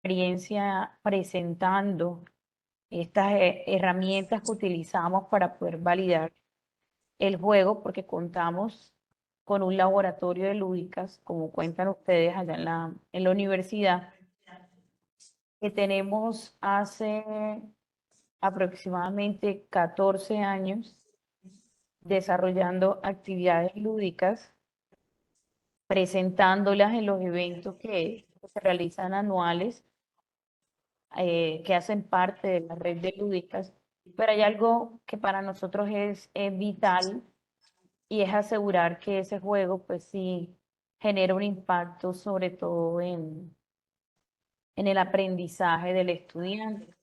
experiencia presentando estas herramientas que utilizamos para poder validar el juego, porque contamos con un laboratorio de lúdicas, como cuentan ustedes allá en la universidad, que tenemos hace aproximadamente 14 años desarrollando actividades lúdicas, presentándolas en los eventos que se realizan anuales, que hacen parte de la red de lúdicas, pero hay algo que para nosotros es vital y es asegurar que ese juego pues sí genera un impacto sobre todo en el aprendizaje del estudiante.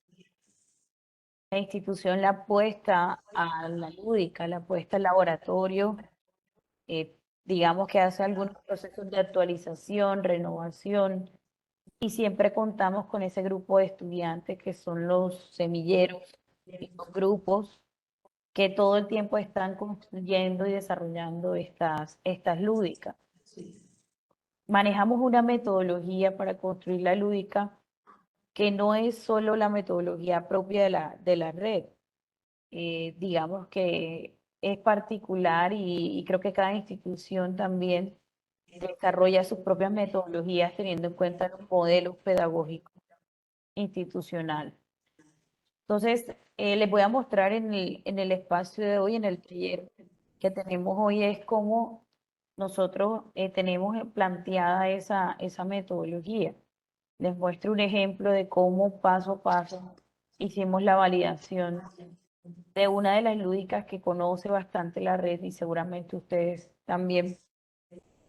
La institución la apuesta a la lúdica, la apuesta al laboratorio, digamos que hace algunos procesos de actualización, renovación, y siempre contamos con ese grupo de estudiantes que son los semilleros, y los grupos que todo el tiempo están construyendo y desarrollando estas lúdicas. Manejamos una metodología para construir la lúdica que no es solo la metodología propia de la red. Digamos que es particular y creo que cada institución también desarrolla sus propias metodologías teniendo en cuenta los modelos pedagógicos institucionales. Entonces, les voy a mostrar en el espacio de hoy, en el taller que tenemos hoy, es cómo nosotros tenemos planteada esa metodología. Les muestro un ejemplo de cómo paso a paso hicimos la validación de una de las lúdicas que conoce bastante la red y seguramente ustedes también,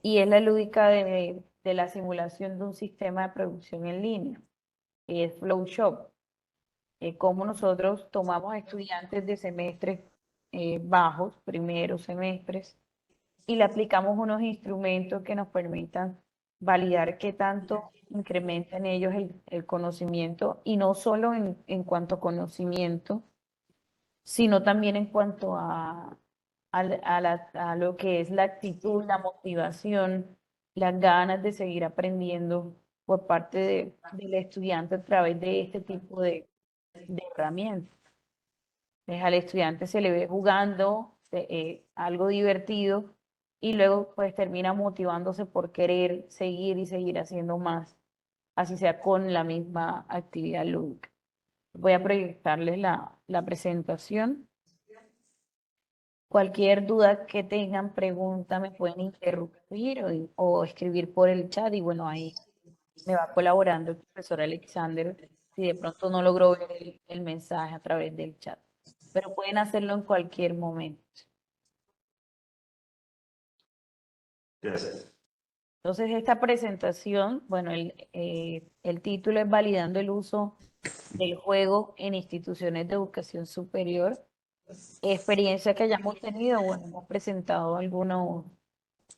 y es la lúdica de la simulación de un sistema de producción en línea, que es Flowshop. Cómo nosotros tomamos a estudiantes de semestres bajos, primeros semestres, y le aplicamos unos instrumentos que nos permitan validar qué tanto incrementa en ellos el conocimiento, y no solo en cuanto a conocimiento, sino también en cuanto a lo que es la actitud, la motivación, las ganas de seguir aprendiendo por parte del estudiante a través de este tipo de herramientas. Entonces, al estudiante se le ve jugando algo divertido y luego pues termina motivándose por querer seguir y seguir haciendo más, así sea con la misma actividad lúdica. Voy a proyectarles la presentación. Cualquier duda que tengan, pregunta, me pueden interrumpir o escribir por el chat y bueno, ahí me va colaborando el profesor Alexander si de pronto no logró ver el mensaje a través del chat. Pero pueden hacerlo en cualquier momento. Gracias. Entonces, esta presentación, bueno, el título es Validando el uso del juego en instituciones de educación superior. Experiencia que hayamos tenido, bueno, hemos presentado algunos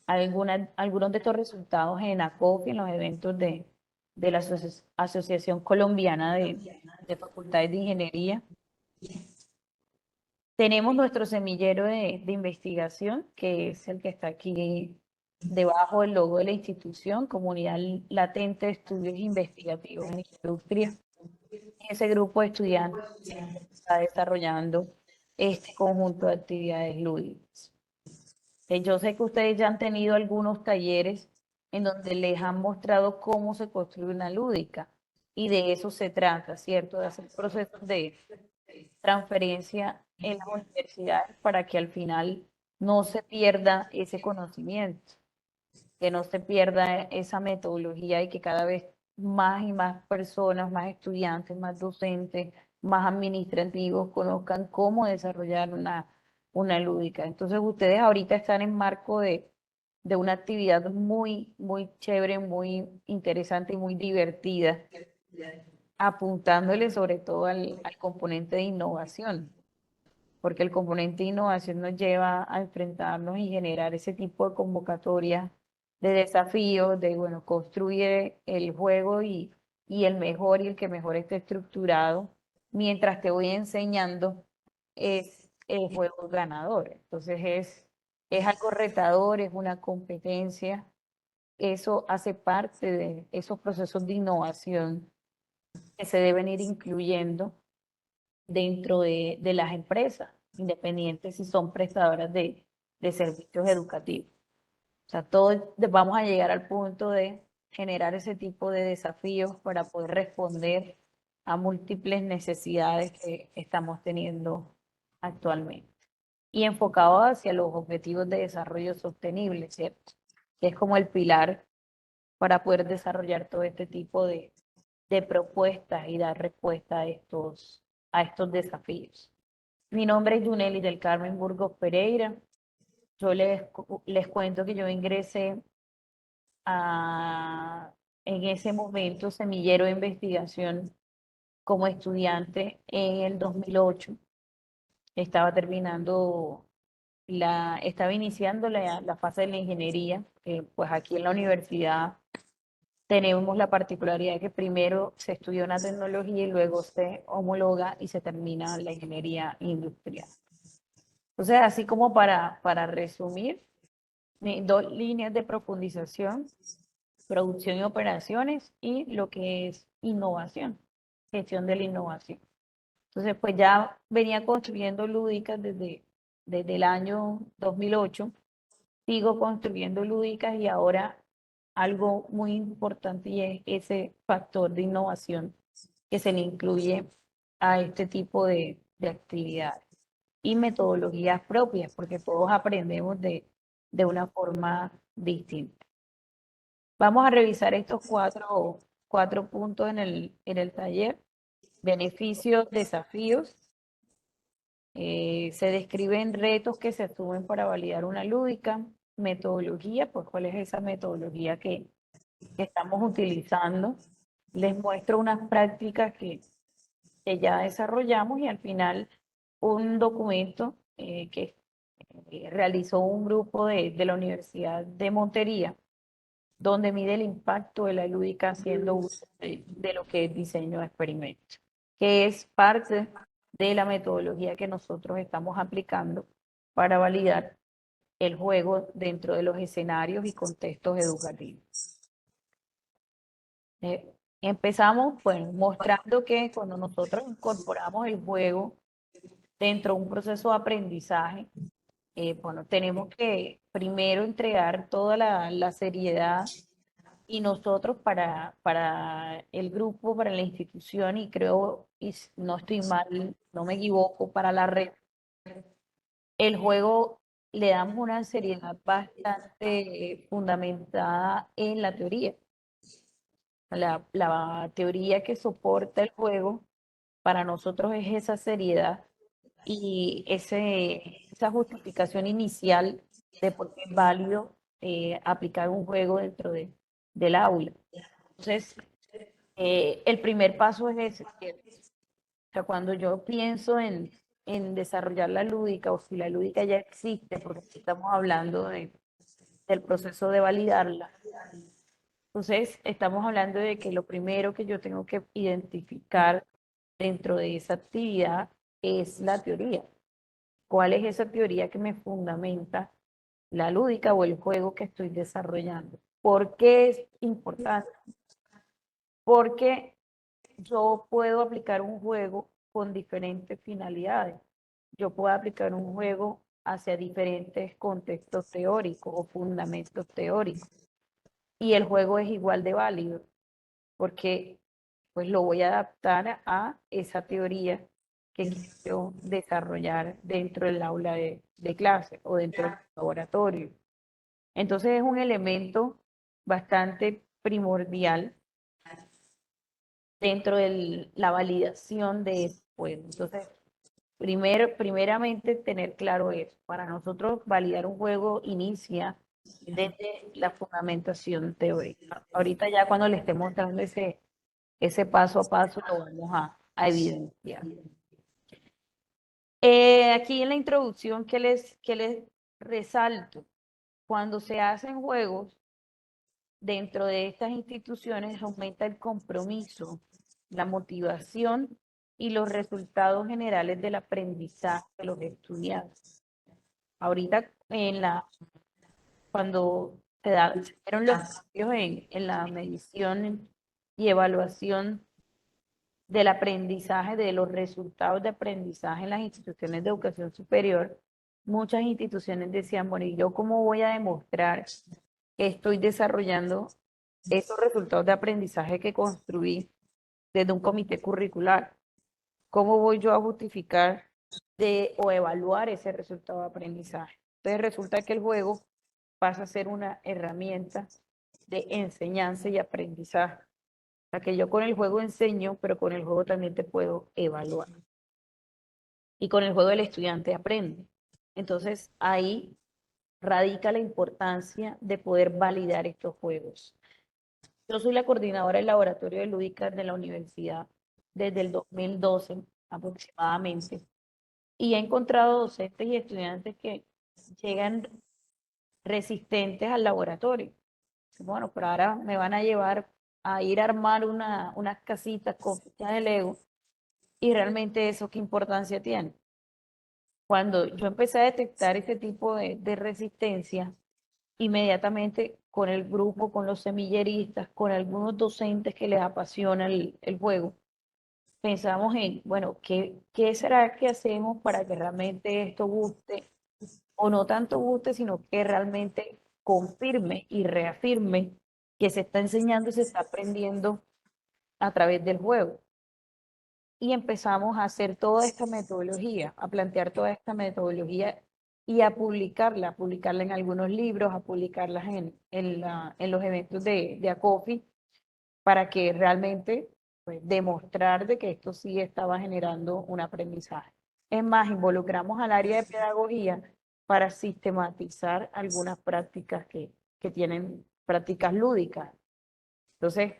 de estos resultados en ACOFI, en los eventos de la Asociación Colombiana de Facultades de Ingeniería. Tenemos nuestro semillero de investigación, que es el que está aquí debajo del logo de la institución, Comunidad Latente de Estudios Investigativos en Industria. Ese grupo de estudiantes está desarrollando este conjunto de actividades lúdicas. Yo sé que ustedes ya han tenido algunos talleres en donde les han mostrado cómo se construye una lúdica y de eso se trata, ¿cierto? De hacer procesos de transferencia en las universidades para que al final no se pierda ese conocimiento, que no se pierda esa metodología y que cada vez más y más personas, más estudiantes, más docentes, más administrativos conozcan cómo desarrollar una lúdica. Entonces ustedes ahorita están en marco de una actividad muy, muy chévere, muy interesante y muy divertida, apuntándole sobre todo al componente de innovación, porque el componente de innovación nos lleva a enfrentarnos y generar ese tipo de convocatorias, de desafíos, de, bueno, construye el juego y el mejor y el que mejor esté estructurado, mientras te voy enseñando, es el juego ganador. Entonces es algo retador, es una competencia, eso hace parte de esos procesos de innovación que se deben ir incluyendo dentro de las empresas, independientes si son prestadoras de servicios educativos. O sea, todos vamos a llegar al punto de generar ese tipo de desafíos para poder responder a múltiples necesidades que estamos teniendo actualmente. Y enfocados hacia los objetivos de desarrollo sostenible, ¿cierto? Que es como el pilar para poder desarrollar todo este tipo de propuestas y dar respuesta a estos desafíos. Mi nombre es Yuneli del Carmen Burgos Pereira. Yo les cuento que yo ingresé en ese momento semillero de investigación como estudiante en el 2008. Estaba terminando estaba iniciando la fase de la ingeniería, pues aquí en la universidad tenemos la particularidad de que primero se estudia una tecnología y luego se homologa y se termina la ingeniería industrial. Entonces, así como para resumir, dos líneas de profundización: producción y operaciones, y lo que es innovación, gestión de la innovación. Entonces, pues ya venía construyendo lúdicas desde el año 2008, sigo construyendo lúdicas y ahora algo muy importante y es ese factor de innovación que se le incluye a este tipo de actividades y metodologías propias, porque todos aprendemos de una forma distinta. Vamos a revisar estos cuatro puntos en el taller. Beneficios, desafíos. Se describen retos que se asumen para validar una lúdica. Metodología, pues cuál es esa metodología que estamos utilizando. Les muestro unas prácticas que ya desarrollamos y al final un documento que realizó un grupo de la Universidad de Montería, donde mide el impacto de la lúdica haciendo uso de lo que es diseño de experimentos, que es parte de la metodología que nosotros estamos aplicando para validar el juego dentro de los escenarios y contextos educativos. Empezamos pues mostrando que cuando nosotros incorporamos el juego dentro de un proceso de aprendizaje, bueno, tenemos que primero entregar toda la seriedad y nosotros para el grupo, para la institución y creo, y no estoy mal, no me equivoco, para la red, el juego le damos una seriedad bastante fundamentada en la teoría. La teoría que soporta el juego para nosotros es esa seriedad y esa justificación inicial de por qué es válido aplicar un juego del aula. Entonces, el primer paso es ese, ¿cierto? O sea, cuando yo pienso en desarrollar la lúdica o si la lúdica ya existe, porque aquí estamos hablando del proceso de validarla, entonces estamos hablando de que lo primero que yo tengo que identificar dentro de esa actividad es la teoría. ¿Cuál es esa teoría que me fundamenta la lúdica o el juego que estoy desarrollando? ¿Por qué es importante? Porque yo puedo aplicar un juego con diferentes finalidades. Yo puedo aplicar un juego hacia diferentes contextos teóricos o fundamentos teóricos. Y el juego es igual de válido, porque pues lo voy a adaptar a esa teoría que quiero desarrollar dentro del aula de clase o dentro del laboratorio. Entonces es un elemento bastante primordial dentro de la validación de ese juego. Entonces, primeramente tener claro eso. Para nosotros validar un juego inicia desde la fundamentación teórica. Ahorita ya cuando le esté mostrando ese paso a paso lo vamos a evidenciar. Aquí en la introducción, qué les resalto? Cuando se hacen juegos dentro de estas instituciones, aumenta el compromiso, la motivación y los resultados generales del aprendizaje de los estudiantes. Ahorita, cuando se dieron los cambios en la medición y evaluación del aprendizaje, de los resultados de aprendizaje en las instituciones de educación superior, muchas instituciones decían, bueno, ¿y yo cómo voy a demostrar que estoy desarrollando esos resultados de aprendizaje que construí desde un comité curricular? ¿Cómo voy yo a justificar o evaluar ese resultado de aprendizaje? Entonces resulta que el juego pasa a ser una herramienta de enseñanza y aprendizaje. O sea, que yo con el juego enseño, pero con el juego también te puedo evaluar. Y con el juego el estudiante aprende. Entonces ahí radica la importancia de poder validar estos juegos. Yo soy la coordinadora del laboratorio de lúdica de la universidad desde el 2012 aproximadamente. Y he encontrado docentes y estudiantes que llegan resistentes al laboratorio. Bueno, pero ahora me van a llevar a ir a armar unas casitas con fichas de Lego. Y realmente eso, ¿qué importancia tiene? Cuando yo empecé a detectar este tipo de resistencia, inmediatamente con el grupo, con los semilleristas, con algunos docentes que les apasiona el juego, pensamos en, bueno, ¿qué será que hacemos para que realmente esto guste? O no tanto guste, sino que realmente confirme y reafirme que se está enseñando y se está aprendiendo a través del juego. Y empezamos a hacer toda esta metodología, a plantear toda esta metodología y a publicarla en algunos libros, a publicarlas en los eventos de ACOFI, para que realmente pues, demostrar de que esto sí estaba generando un aprendizaje. Es más, involucramos al área de pedagogía para sistematizar algunas prácticas que tienen prácticas lúdicas. Entonces,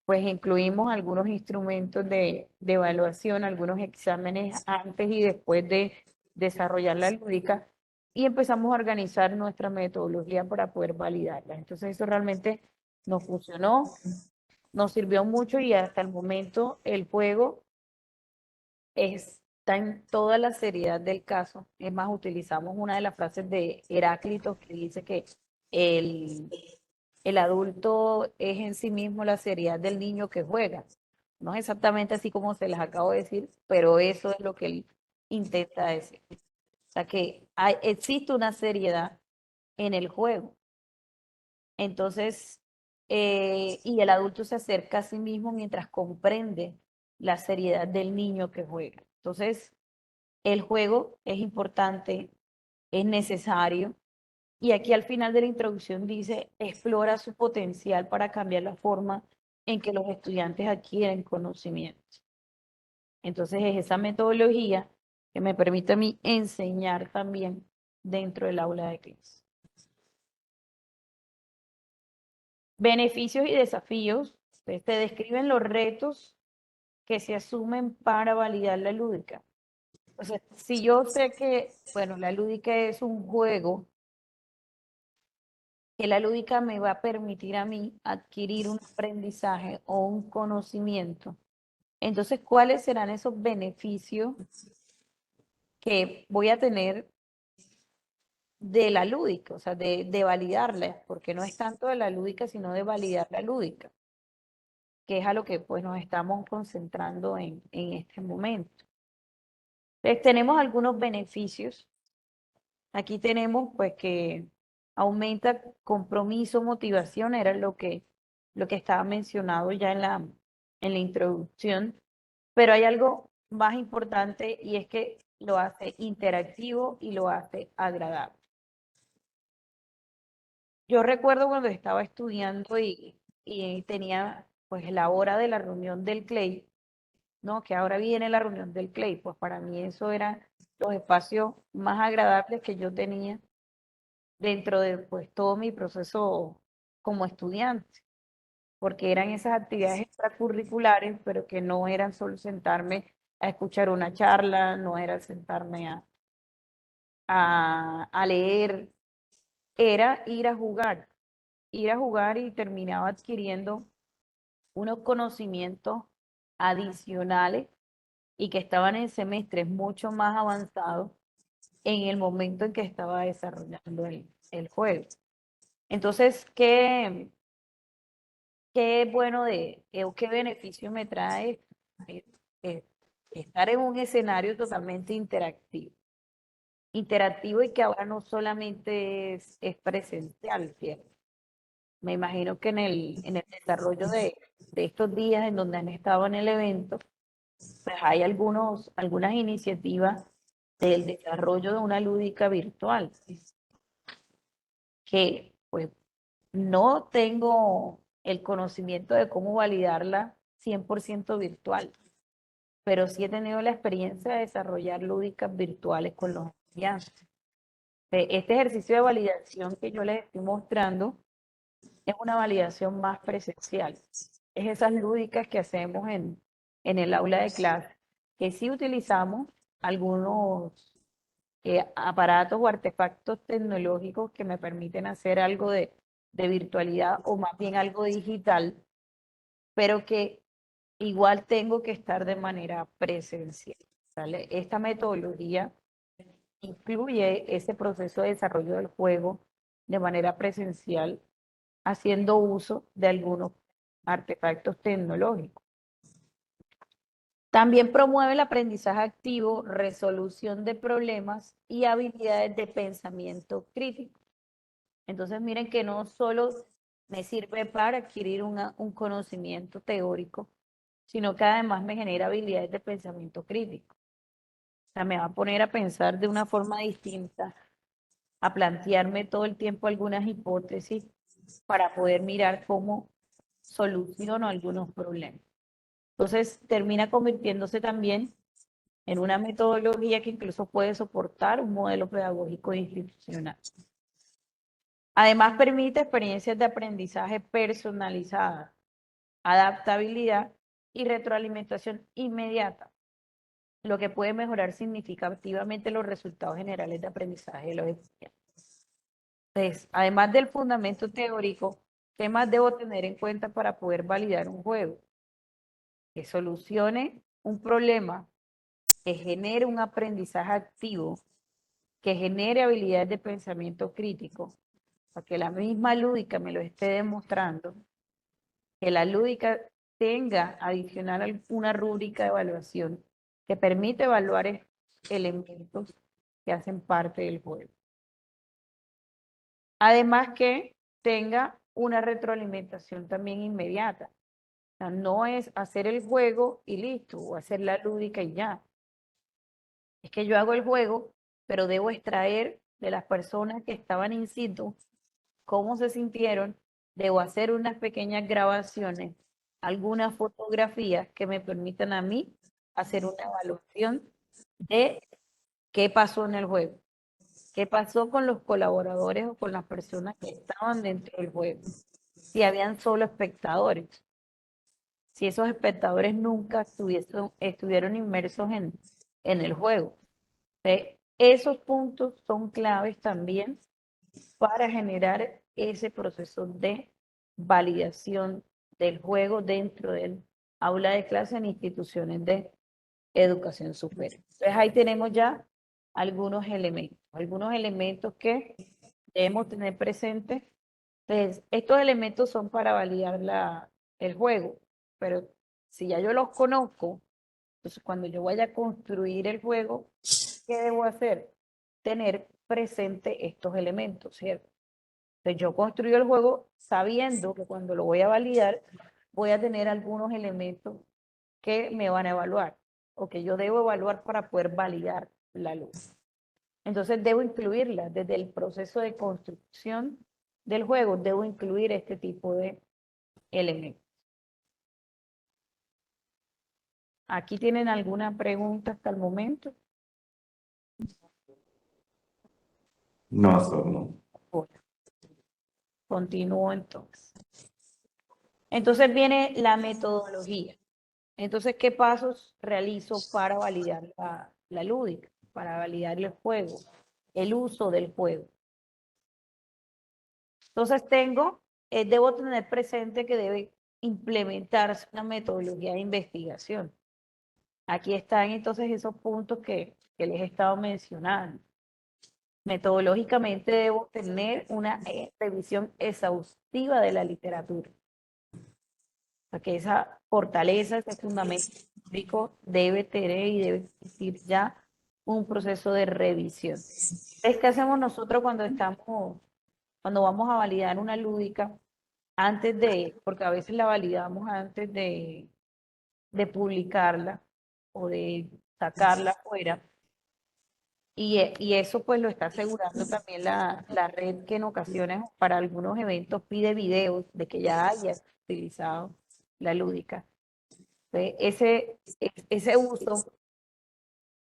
pues incluimos algunos instrumentos de evaluación, algunos exámenes antes y después de desarrollar la lúdica y empezamos a organizar nuestra metodología para poder validarla. Entonces, eso realmente nos funcionó, nos sirvió mucho y hasta el momento el juego está en toda la seriedad del caso. Es más, utilizamos una de las frases de Heráclito que dice que el, el adulto es en sí mismo la seriedad del niño que juega. No es exactamente así como se les acabo de decir, pero eso es lo que él intenta decir. O sea que existe una seriedad en el juego. Entonces, y el adulto se acerca a sí mismo mientras comprende la seriedad del niño que juega. Entonces, el juego es importante, es necesario. Y aquí al final de la introducción dice, explora su potencial para cambiar la forma en que los estudiantes adquieren conocimientos. Entonces, es esa metodología que me permite a mí enseñar también dentro del aula de clase. Beneficios y desafíos, pues, te describen los retos que se asumen para validar la lúdica. O sea, si yo sé que, bueno, la lúdica es un juego, que la lúdica me va a permitir a mí adquirir un aprendizaje o un conocimiento, entonces, ¿cuáles serán esos beneficios que voy a tener de la lúdica? O sea, de validarla, porque no es tanto de la lúdica, sino de validar la lúdica, que es a lo que pues nos estamos concentrando en este momento. Entonces, tenemos algunos beneficios. Aquí tenemos pues que aumenta compromiso, motivación, era lo que estaba mencionado ya en la introducción, pero hay algo más importante y es que lo hace interactivo y lo hace agradable. Yo recuerdo cuando estaba estudiando y tenía pues la hora de la reunión del CLEI, ¿no? Que ahora viene la reunión del CLEI, pues para mí eso eran los espacios más agradables que yo tenía dentro de pues todo mi proceso como estudiante, porque eran esas actividades extracurriculares, pero que no eran solo sentarme a escuchar una charla, no era sentarme a leer, era ir a jugar y terminaba adquiriendo unos conocimientos adicionales y que estaban en semestres mucho más avanzados en el momento en que estaba desarrollando el juego. Entonces, ¿qué bueno qué beneficio me trae? eh, eh, estar en un escenario totalmente interactivo. Interactivo y que ahora no solamente es presencial, ¿cierto? Me imagino que en el desarrollo de estos días en donde han estado en el evento, pues hay algunas iniciativas del desarrollo de una lúdica virtual, que pues no tengo el conocimiento de cómo validarla 100% virtual, pero sí he tenido la experiencia de desarrollar lúdicas virtuales con los estudiantes. Este ejercicio de validación que yo les estoy mostrando es una validación más presencial. Es esas lúdicas que hacemos en el aula de clase, que sí utilizamos algunos aparatos o artefactos tecnológicos que me permiten hacer algo de virtualidad o más bien algo digital, pero que igual tengo que estar de manera presencial. ¿Sale? Esta metodología incluye ese proceso de desarrollo del juego de manera presencial, haciendo uso de algunos artefactos tecnológicos. También promueve el aprendizaje activo, resolución de problemas y habilidades de pensamiento crítico. Entonces, miren que no solo me sirve para adquirir un conocimiento teórico, sino que además me genera habilidades de pensamiento crítico. O sea, me va a poner a pensar de una forma distinta, a plantearme todo el tiempo algunas hipótesis para poder mirar cómo soluciono algunos problemas. Entonces, termina convirtiéndose también en una metodología que incluso puede soportar un modelo pedagógico institucional. Además, permite experiencias de aprendizaje personalizadas, adaptabilidad y retroalimentación inmediata, lo que puede mejorar significativamente los resultados generales de aprendizaje de los estudiantes. Entonces, además del fundamento teórico, ¿qué más debo tener en cuenta para poder validar un juego? Que solucione un problema, que genere un aprendizaje activo, que genere habilidades de pensamiento crítico, para que la misma lúdica me lo esté demostrando, que la lúdica tenga adicional una rúbrica de evaluación que permite evaluar elementos que hacen parte del juego. Además que tenga una retroalimentación también inmediata. O sea, no es hacer el juego y listo, o hacer la lúdica y ya. Es que yo hago el juego, pero debo extraer de las personas que estaban in situ cómo se sintieron, debo hacer unas pequeñas grabaciones, algunas fotografías que me permitan a mí hacer una evaluación de qué pasó en el juego, qué pasó con los colaboradores o con las personas que estaban dentro del juego, si habían solo espectadores, si esos espectadores nunca estuvieron inmersos en el juego. Esos puntos son claves también para generar ese proceso de validación del juego dentro del aula de clase en instituciones de educación superior. Entonces ahí tenemos ya algunos elementos que debemos tener presentes. Entonces, estos elementos son para validar el juego, pero si ya yo los conozco, entonces cuando yo vaya a construir el juego, ¿qué debo hacer? Tener presente estos elementos, ¿cierto? Entonces yo construyo el juego sabiendo que cuando lo voy a validar, voy a tener algunos elementos que me van a evaluar o que yo debo evaluar para poder validar la luz. Entonces debo incluirla desde el proceso de construcción del juego, debo incluir este tipo de elementos. ¿Aquí tienen alguna pregunta hasta el momento? No, solo no. Bueno, continúo entonces. Entonces viene la metodología. Entonces, ¿qué pasos realizo para validar la lúdica, para validar el juego, el uso del juego? Entonces debo tener presente que debe implementarse una metodología de investigación. Aquí están entonces esos puntos que les he estado mencionando. Metodológicamente debo tener una revisión exhaustiva de la literatura, para que esa fortaleza, ese fundamento público debe tener y debe existir ya un proceso de revisión. Es que hacemos nosotros cuando vamos a validar una lúdica, porque a veces la validamos antes de publicarla o de sacarla afuera. Y eso pues lo está asegurando también la red, que en ocasiones para algunos eventos pide videos de que ya hayas utilizado la lúdica. Entonces, ese uso,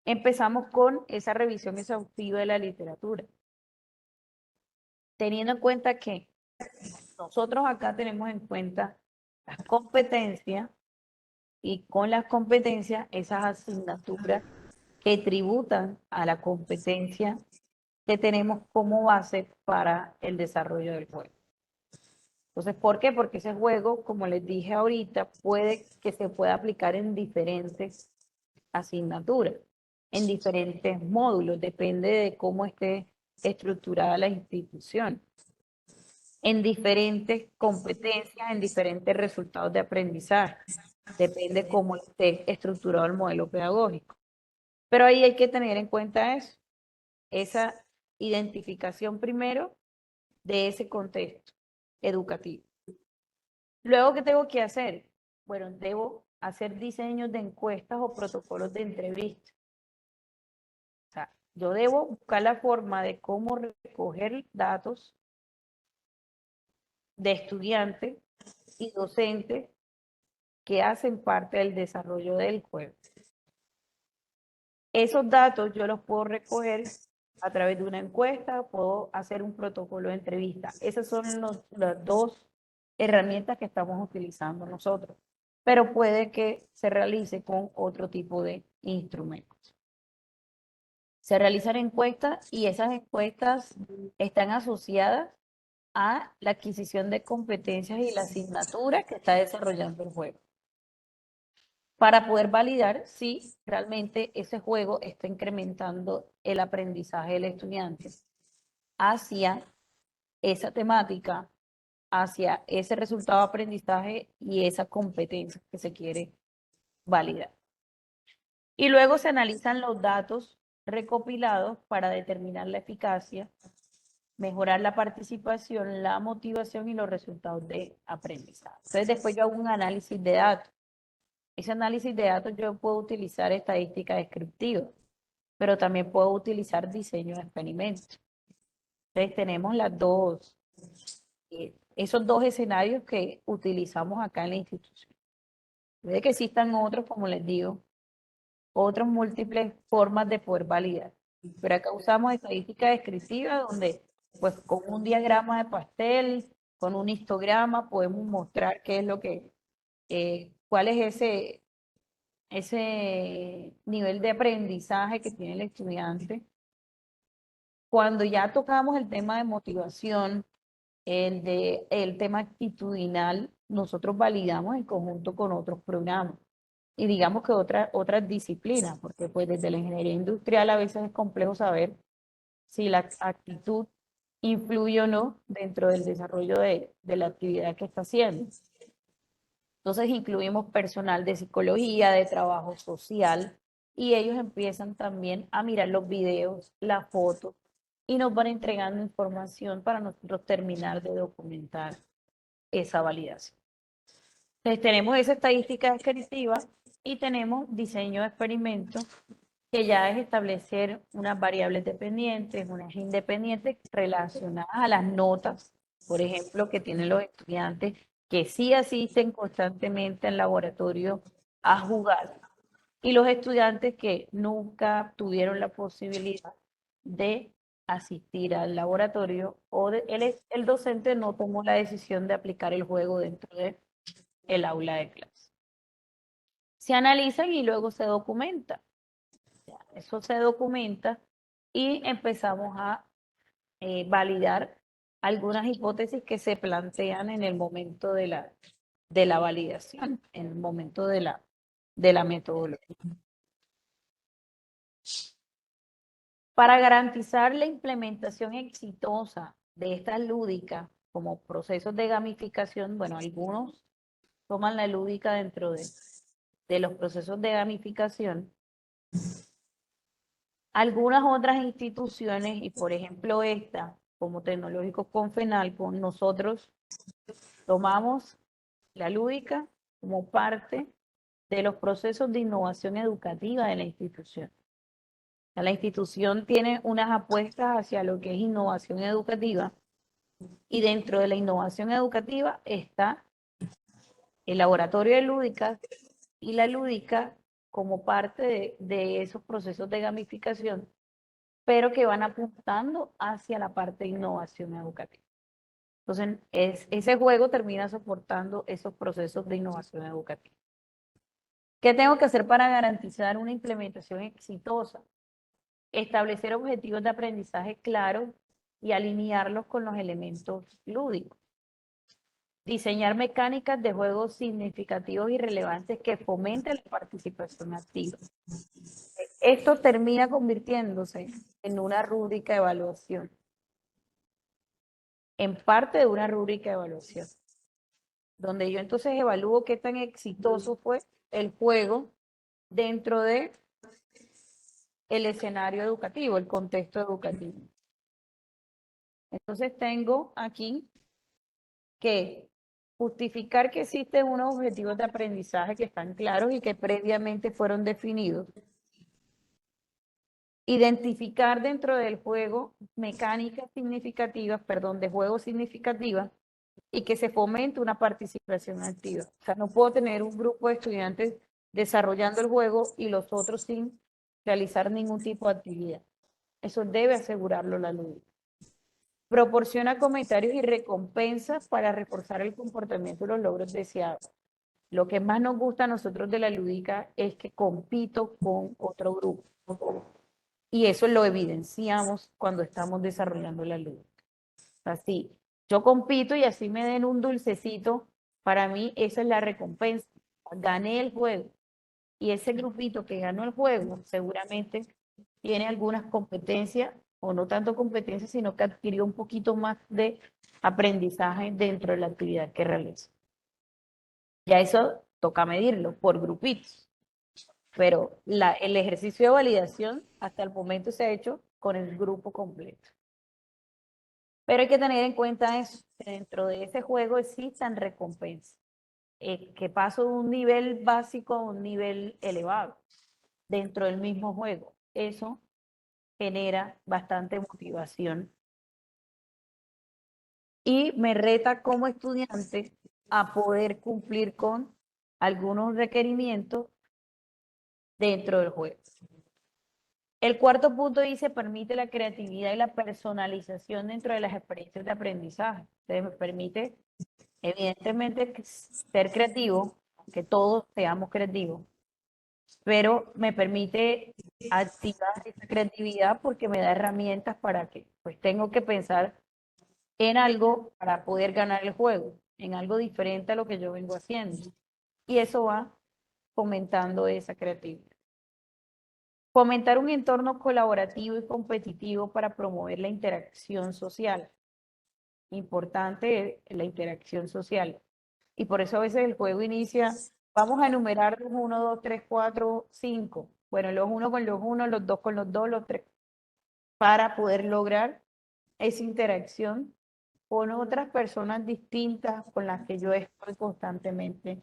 empezamos con esa revisión exhaustiva de la literatura, teniendo en cuenta que nosotros acá tenemos en cuenta las competencias, y con las competencias esas asignaturas que tributan a la competencia que tenemos como base para el desarrollo del juego. Entonces, ¿por qué? Porque ese juego, como les dije ahorita, puede que se pueda aplicar en diferentes asignaturas, en diferentes módulos, depende de cómo esté estructurada la institución, en diferentes competencias, en diferentes resultados de aprendizaje, depende cómo esté estructurado el modelo pedagógico. Pero ahí hay que tener en cuenta eso, esa identificación primero de ese contexto educativo. Luego, ¿qué tengo que hacer? Bueno, debo hacer diseños de encuestas o protocolos de entrevista. O sea, yo debo buscar la forma de cómo recoger datos de estudiantes y docentes que hacen parte del desarrollo del juego. Esos datos yo los puedo recoger a través de una encuesta, puedo hacer un protocolo de entrevista. Esas son las dos herramientas que estamos utilizando nosotros, pero puede que se realice con otro tipo de instrumentos. Se realizan encuestas y esas encuestas están asociadas a la adquisición de competencias y la asignatura que está desarrollando el juego, para poder validar si realmente ese juego está incrementando el aprendizaje del estudiante hacia esa temática, hacia ese resultado de aprendizaje y esa competencia que se quiere validar. Y luego se analizan los datos recopilados para determinar la eficacia, mejorar la participación, la motivación y los resultados de aprendizaje. Entonces después yo hago un análisis de datos. Ese análisis de datos yo puedo utilizar estadística descriptiva, pero también puedo utilizar diseño de experimentos. Entonces tenemos esos dos escenarios que utilizamos acá en la institución. Puede que existan otros, como les digo, otras múltiples formas de poder validar. Pero acá usamos estadística descriptiva, donde pues con un diagrama de pastel, con un histograma, podemos mostrar qué es lo que, cuál es ese nivel de aprendizaje que tiene el estudiante. Cuando ya tocamos el tema de motivación, el tema actitudinal, nosotros validamos en conjunto con otros programas y digamos que otras disciplinas, porque pues desde la ingeniería industrial a veces es complejo saber si la actitud influye o no dentro del desarrollo de la actividad que está haciendo. Entonces incluimos personal de psicología, de trabajo social, y ellos empiezan también a mirar los videos, las fotos, y nos van entregando información para nosotros terminar de documentar esa validación. Entonces tenemos esa estadística descriptiva y tenemos diseño de experimentos, que ya es establecer unas variables dependientes, unas independientes relacionadas a las notas, por ejemplo, que tienen los estudiantes que sí asisten constantemente al laboratorio a jugar, y los estudiantes que nunca tuvieron la posibilidad de asistir al laboratorio o el docente no tomó la decisión de aplicar el juego dentro del aula de clase. Se analizan y luego se documenta. Eso se documenta y empezamos a validar algunas hipótesis que se plantean en el momento de la validación, en el momento de la metodología. Para garantizar la implementación exitosa de estas lúdicas como procesos de gamificación, bueno, algunos toman la lúdica dentro de de los procesos de gamificación, algunas otras instituciones, y por ejemplo esta, como Tecnológico Confenalco, nosotros tomamos la lúdica como parte de los procesos de innovación educativa de la institución. O sea, la institución tiene unas apuestas hacia lo que es innovación educativa, y dentro de la innovación educativa está el laboratorio de lúdicas y la lúdica como parte de esos procesos de gamificación, pero que van apuntando hacia la parte de innovación educativa. Entonces, ese juego termina soportando esos procesos de innovación educativa. ¿Qué tengo que hacer para garantizar una implementación exitosa? Establecer objetivos de aprendizaje claros y alinearlos con los elementos lúdicos. Diseñar mecánicas de juegos significativos y relevantes que fomenten la participación activa. Esto termina convirtiéndose en una rúbrica de evaluación, en parte de una rúbrica de evaluación, donde yo entonces evalúo qué tan exitoso fue el juego dentro de el escenario educativo, el contexto educativo. Entonces tengo aquí que justificar que existen unos objetivos de aprendizaje que están claros y que previamente fueron definidos. Identificar dentro del juego mecánicas significativas, perdón, de juego significativas, y que se fomente una participación activa. O sea, no puedo tener un grupo de estudiantes desarrollando el juego y los otros sin realizar ningún tipo de actividad. Eso debe asegurarlo la ley. Proporciona comentarios y recompensas para reforzar el comportamiento y los logros deseados. Lo que más nos gusta a nosotros de la lúdica es que compito con otro grupo. Y eso lo evidenciamos cuando estamos desarrollando la lúdica. Así, yo compito y así me den un dulcecito, para mí esa es la recompensa. Gané el juego. Y ese grupito que ganó el juego seguramente tiene algunas competencias, o no tanto competencias, sino que adquirió un poquito más de aprendizaje dentro de la actividad que realiza. Ya eso toca medirlo por grupitos, pero el ejercicio de validación hasta el momento se ha hecho con el grupo completo. Pero hay que tener en cuenta eso, que dentro de ese juego existan recompensas, que paso de un nivel básico a un nivel elevado dentro del mismo juego. Eso genera bastante motivación y me reta como estudiante a poder cumplir con algunos requerimientos dentro del juego. El cuarto punto dice, permite la creatividad y la personalización dentro de las experiencias de aprendizaje. Entonces me permite, evidentemente, ser creativo, que todos seamos creativos, pero me permite activar esa creatividad porque me da herramientas para que, pues tengo que pensar en algo para poder ganar el juego, en algo diferente a lo que yo vengo haciendo. Y eso va fomentando esa creatividad. Fomentar un entorno colaborativo y competitivo para promover la interacción social. Importante la interacción social. Y por eso a veces el juego inicia, vamos a enumerar los 1, 2, 3, 4, 5. Bueno, los 1 con los 1, los 2 con los 2, los 3, para poder lograr esa interacción con otras personas distintas con las que yo estoy constantemente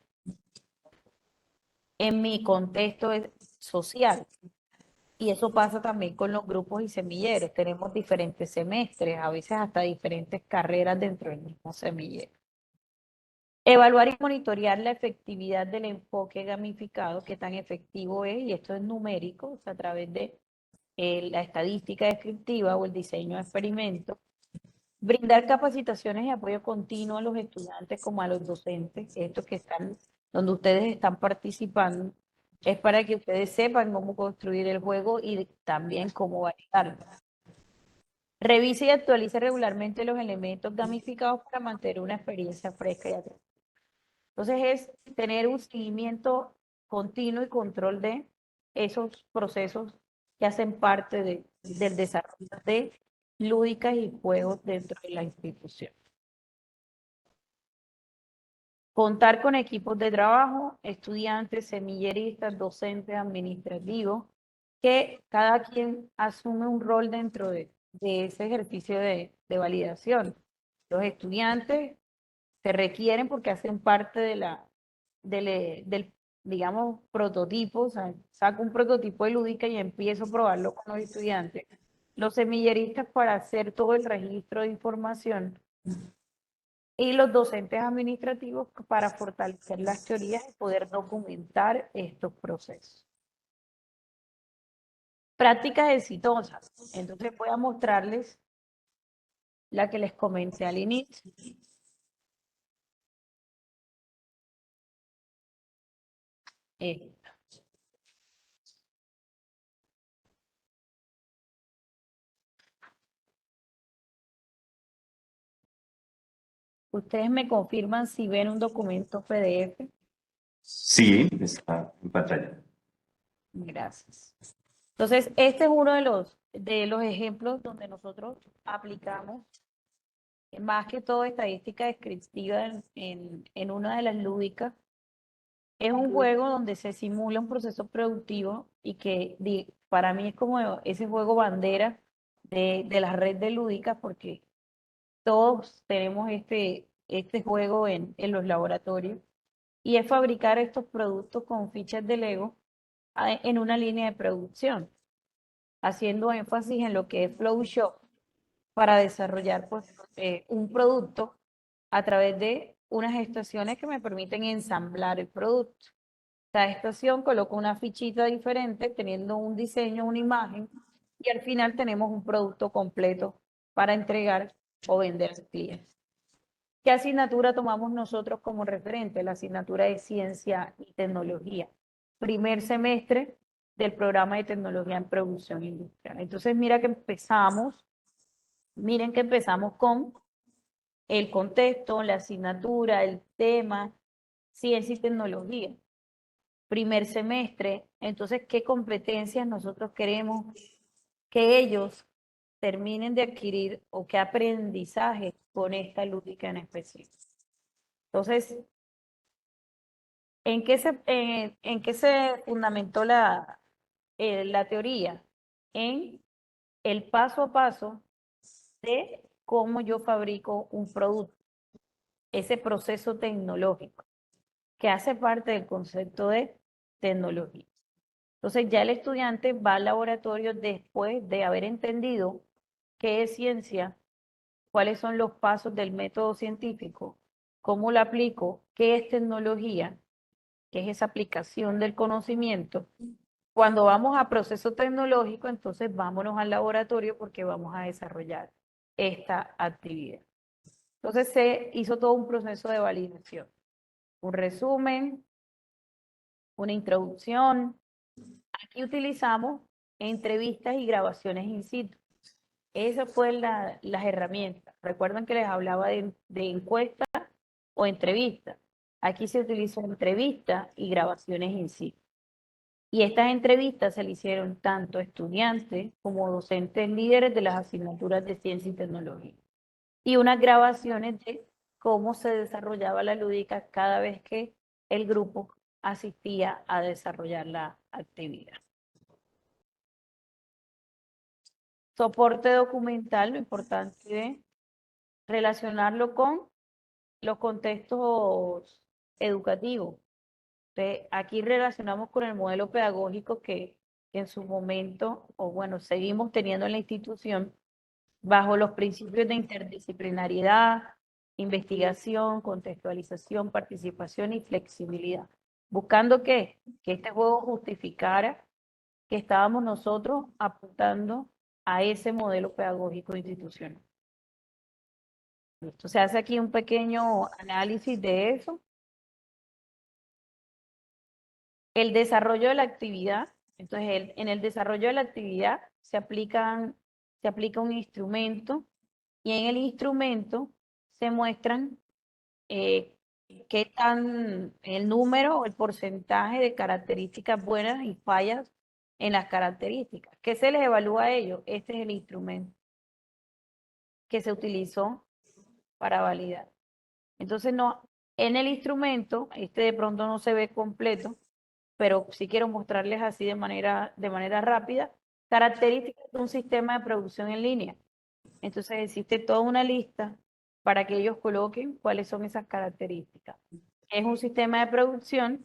en mi contexto social. Y eso pasa también con los grupos y semilleros. Tenemos diferentes semestres, a veces hasta diferentes carreras dentro del mismo semillero. Evaluar y monitorear la efectividad del enfoque gamificado, qué tan efectivo es, y esto es numérico, o sea, a través de la estadística descriptiva o el diseño de experimentos. Brindar capacitaciones y apoyo continuo a los estudiantes como a los docentes, estos que están, donde ustedes están participando, es para que ustedes sepan cómo construir el juego y también cómo validarlo. Revise y actualice regularmente los elementos gamificados para mantener una experiencia fresca y atractiva. Entonces es tener un seguimiento continuo y control de esos procesos que hacen parte del desarrollo de lúdicas y juegos dentro de la institución. Contar con equipos de trabajo, estudiantes, semilleristas, docentes, administrativos, que cada quien asume un rol dentro de ese ejercicio de validación. Los estudiantes se requieren porque hacen parte del, digamos, prototipo, o sea, saco un prototipo de lúdica y empiezo a probarlo con los estudiantes. Los semilleristas para hacer todo el registro de información y los docentes administrativos para fortalecer las teorías y poder documentar estos procesos. Prácticas exitosas. Entonces voy a mostrarles la que les comenté al inicio. Ustedes me confirman si ven un documento PDF. Sí, está en pantalla. Gracias. Entonces, este es uno de los ejemplos donde nosotros aplicamos más que todo estadística descriptiva en una de las lúdicas. Es un juego donde se simula un proceso productivo y que para mí es como ese juego bandera de la red de lúdicas porque todos tenemos este juego en los laboratorios y es fabricar estos productos con fichas de Lego en una línea de producción, haciendo énfasis en lo que es Flow Shop para desarrollar pues, un producto a través de unas estaciones que me permiten ensamblar el producto. Cada estación coloca una fichita diferente teniendo un diseño, una imagen y al final tenemos un producto completo para entregar o vender al cliente. ¿Qué asignatura tomamos nosotros como referente? La asignatura de Ciencia y Tecnología. Primer semestre del programa de Tecnología en Producción Industrial. Entonces, miren que empezamos con el contexto, la asignatura, el tema, Ciencia y Tecnología. Primer semestre, entonces, ¿qué competencias nosotros queremos que ellos terminen de adquirir o qué aprendizaje con esta lúdica en específico? Entonces, en qué se fundamentó la teoría? En el paso a paso de cómo yo fabrico un producto, ese proceso tecnológico, que hace parte del concepto de tecnología. Entonces ya el estudiante va al laboratorio después de haber entendido qué es ciencia, cuáles son los pasos del método científico, cómo lo aplico, qué es tecnología, que es esa aplicación del conocimiento. Cuando vamos a proceso tecnológico, entonces vámonos al laboratorio porque vamos a desarrollar esta actividad. Entonces se hizo todo un proceso de validación, un resumen, una introducción. Aquí utilizamos entrevistas y grabaciones in situ. Esas fueron las herramientas. Recuerden que les hablaba de encuesta o entrevista. Aquí se utilizó entrevista y grabaciones in situ. Y estas entrevistas se le hicieron tanto a estudiantes como docentes líderes de las asignaturas de ciencia y tecnología. Y unas grabaciones de cómo se desarrollaba la lúdica cada vez que el grupo asistía a desarrollar la actividad. Soporte documental, lo importante es relacionarlo con los contextos educativos. Entonces, aquí relacionamos con el modelo pedagógico que en su momento, o bueno, seguimos teniendo en la institución, bajo los principios de interdisciplinariedad, investigación, contextualización, participación y flexibilidad. Buscando que este juego justificara que estábamos nosotros apuntando a ese modelo pedagógico institucional. Esto se hace aquí un pequeño análisis de eso. El desarrollo de la actividad. Entonces, en el desarrollo de la actividad se aplica un instrumento y en el instrumento se muestran qué tan el número o el porcentaje de características buenas y fallas en las características. ¿Qué se les evalúa a ellos? Este es el instrumento que se utilizó para validar. Entonces, En el instrumento, este de pronto no se ve completo, pero sí quiero mostrarles así de manera rápida, características de un sistema de producción en línea. Entonces existe toda una lista para que ellos coloquen cuáles son esas características. Es un sistema de producción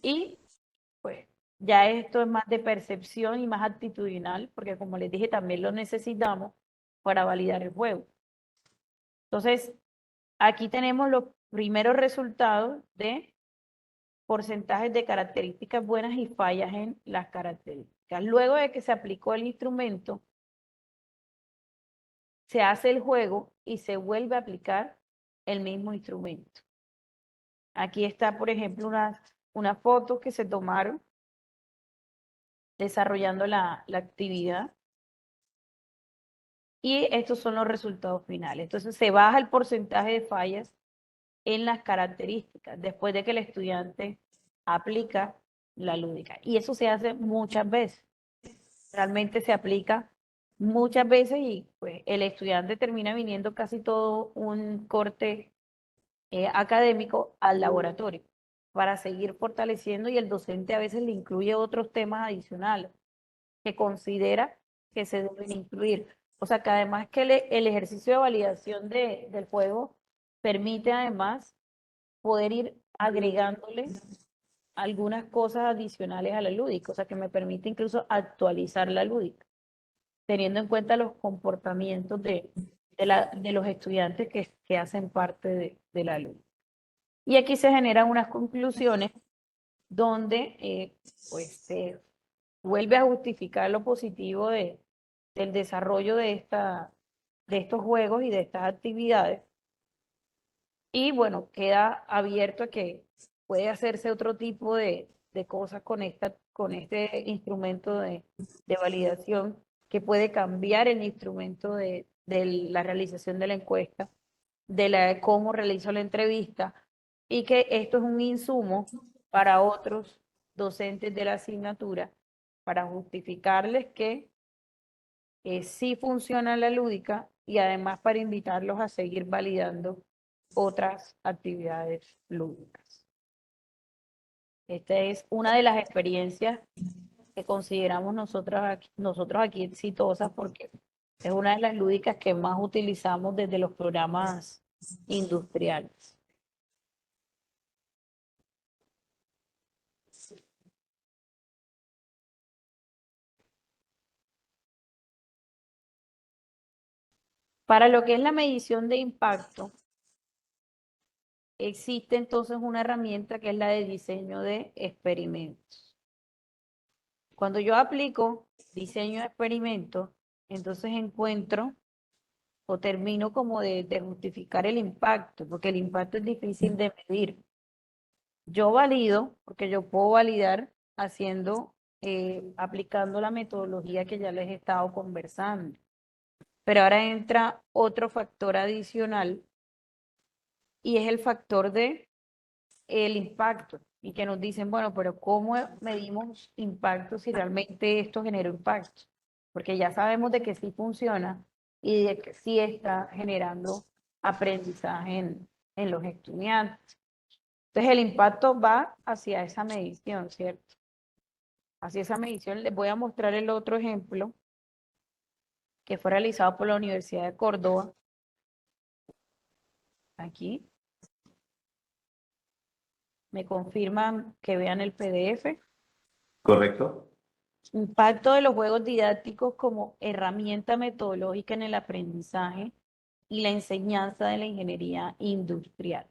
y pues ya esto es más de percepción y más actitudinal, porque como les dije, también lo necesitamos para validar el juego. Entonces, aquí tenemos los primeros resultados de porcentajes de características buenas y fallas en las características. Luego de que se aplicó el instrumento, se hace el juego y se vuelve a aplicar el mismo instrumento. Aquí está, por ejemplo, una foto que se tomaron desarrollando la actividad. Y estos son los resultados finales. Entonces se baja el porcentaje de fallas en las características después de que el estudiante aplica la lúdica. Y eso se hace muchas veces. Realmente se aplica muchas veces y pues el estudiante termina viniendo casi todo un corte académico al laboratorio para seguir fortaleciendo y el docente a veces le incluye otros temas adicionales que considera que se deben incluir. O sea que además que el ejercicio de validación del juego permite además poder ir agregándole algunas cosas adicionales a la lúdica, o sea que me permite incluso actualizar la lúdica, teniendo en cuenta los comportamientos de los estudiantes que hacen parte de la lúdica. Y aquí se generan unas conclusiones donde pues se vuelve a justificar lo positivo del desarrollo de estos juegos y de estas actividades. Y bueno, queda abierto a que puede hacerse otro tipo de cosas con este instrumento de validación, que puede cambiar el instrumento de la realización de la encuesta, de cómo realizo la entrevista, y que esto es un insumo para otros docentes de la asignatura para justificarles que sí funciona la lúdica y además para invitarlos a seguir validando otras actividades lúdicas. Esta es una de las experiencias que consideramos nosotros aquí exitosas porque es una de las lúdicas que más utilizamos desde los programas industriales. Para lo que es la medición de impacto, existe entonces una herramienta que es la de diseño de experimentos. Cuando yo aplico diseño de experimentos, entonces encuentro o termino como de justificar el impacto, porque el impacto es difícil de medir. Yo valido, porque yo puedo validar aplicando la metodología que ya les he estado conversando. Pero ahora entra otro factor adicional y es el factor de el impacto. Y que nos dicen, bueno, pero ¿cómo medimos impacto si realmente esto genera impacto? Porque ya sabemos de que sí funciona y de que sí está generando aprendizaje en los estudiantes. Entonces el impacto va hacia esa medición, ¿cierto? Hacia esa medición les voy a mostrar el otro ejemplo que fue realizado por la Universidad de Córdoba. Aquí. Me confirman que vean el PDF. ¿Correcto? Impacto de los juegos didácticos como herramienta metodológica en el aprendizaje y la enseñanza de la ingeniería industrial.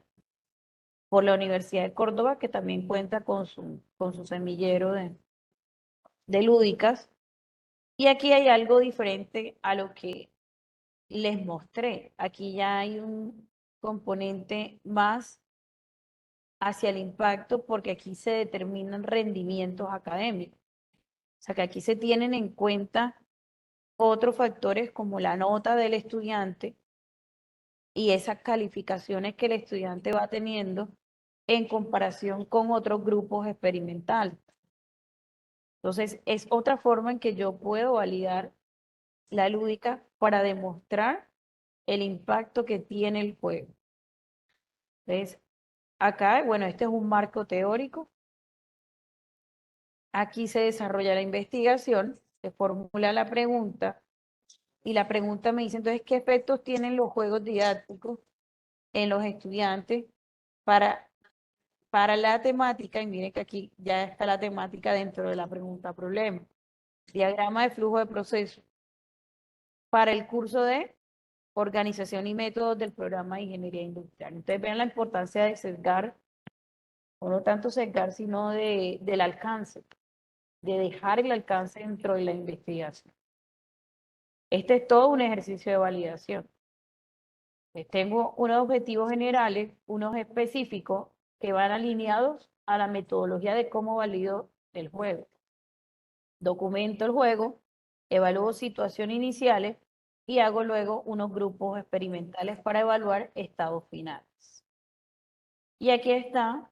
Por la Universidad de Córdoba, que también cuenta con su semillero de lúdicas. Y aquí hay algo diferente a lo que les mostré. Aquí ya hay un componente más hacia el impacto porque aquí se determinan rendimientos académicos. O sea que aquí se tienen en cuenta otros factores como la nota del estudiante y esas calificaciones que el estudiante va teniendo en comparación con otros grupos experimentales. Entonces, es otra forma en que yo puedo validar la lúdica para demostrar el impacto que tiene el juego. Entonces, acá, bueno, este es un marco teórico. Aquí se desarrolla la investigación, se formula la pregunta y la pregunta me dice entonces qué efectos tienen los juegos didácticos en los estudiantes para, para la temática, y miren que aquí ya está la temática dentro de la pregunta problema. Diagrama de flujo de proceso para el curso de organización y métodos del programa de ingeniería industrial. Entonces vean la importancia de sesgar, o no tanto sesgar, sino del alcance, de dejar el alcance dentro de la investigación. Este es todo un ejercicio de validación. Tengo unos objetivos generales, unos específicos que van alineados a la metodología de cómo valido el juego. Documento el juego, evalúo situaciones iniciales y hago luego unos grupos experimentales para evaluar estados finales. Y aquí están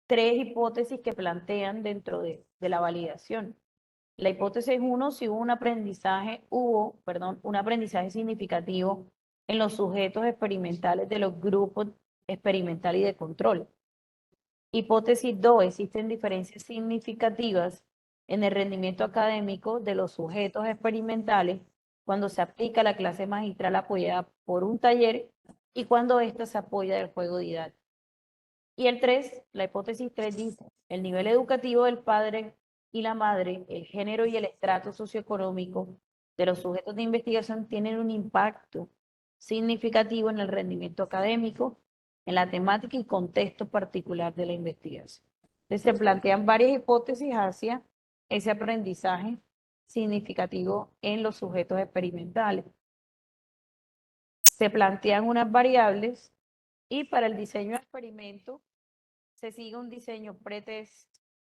3 hipótesis que plantean dentro de la validación. La hipótesis 1, si hubo un aprendizaje significativo en los sujetos experimentales de los grupos experimental y de control. Hipótesis 2, existen diferencias significativas en el rendimiento académico de los sujetos experimentales cuando se aplica la clase magistral apoyada por un taller y cuando ésta se apoya del juego didáctico. Y el 3, la hipótesis 3 dice, el nivel educativo del padre y la madre, el género y el estrato socioeconómico de los sujetos de investigación tienen un impacto significativo en el rendimiento académico, en la temática y contexto particular de la investigación. Entonces se plantean varias hipótesis hacia ese aprendizaje significativo en los sujetos experimentales. Se plantean unas variables y para el diseño de experimento se sigue un diseño pre-test,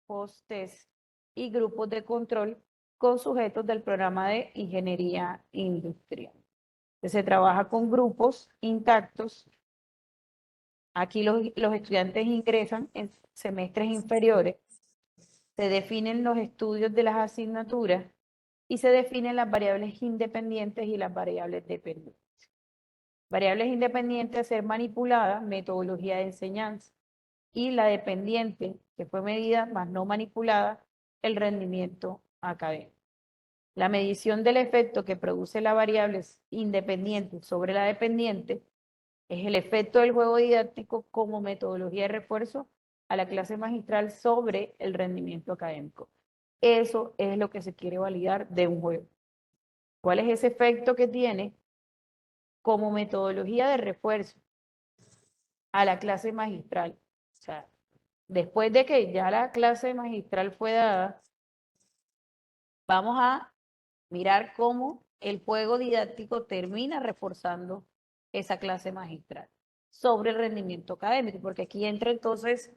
post-test y grupos de control con sujetos del programa de ingeniería industrial. Se trabaja con grupos intactos. Aquí los estudiantes ingresan en semestres inferiores, se definen los estudios de las asignaturas y se definen las variables independientes y las variables dependientes. Variables independientes a ser manipuladas, metodología de enseñanza, y la dependiente, que fue medida más no manipulada, el rendimiento académico. La medición del efecto que produce la variable independiente sobre la dependiente es el efecto del juego didáctico como metodología de refuerzo a la clase magistral sobre el rendimiento académico. Eso es lo que se quiere validar de un juego. ¿Cuál es ese efecto que tiene como metodología de refuerzo a la clase magistral? O sea, después de que ya la clase magistral fue dada, vamos a mirar cómo el juego didáctico termina reforzando esa clase magistral sobre el rendimiento académico, porque aquí entra entonces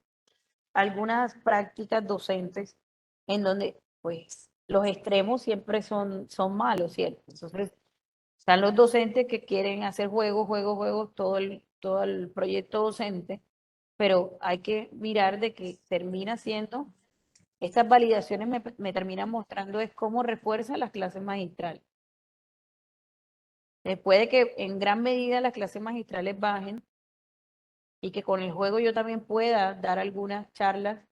algunas prácticas docentes en donde pues los extremos siempre son malos, ¿cierto? Entonces están los docentes que quieren hacer juegos, todo el proyecto docente, pero hay que mirar de que termina siendo, estas validaciones me terminan mostrando es cómo refuerza las clases magistrales. Después de que en gran medida las clases magistrales bajen y que con el juego yo también pueda dar algunas charlas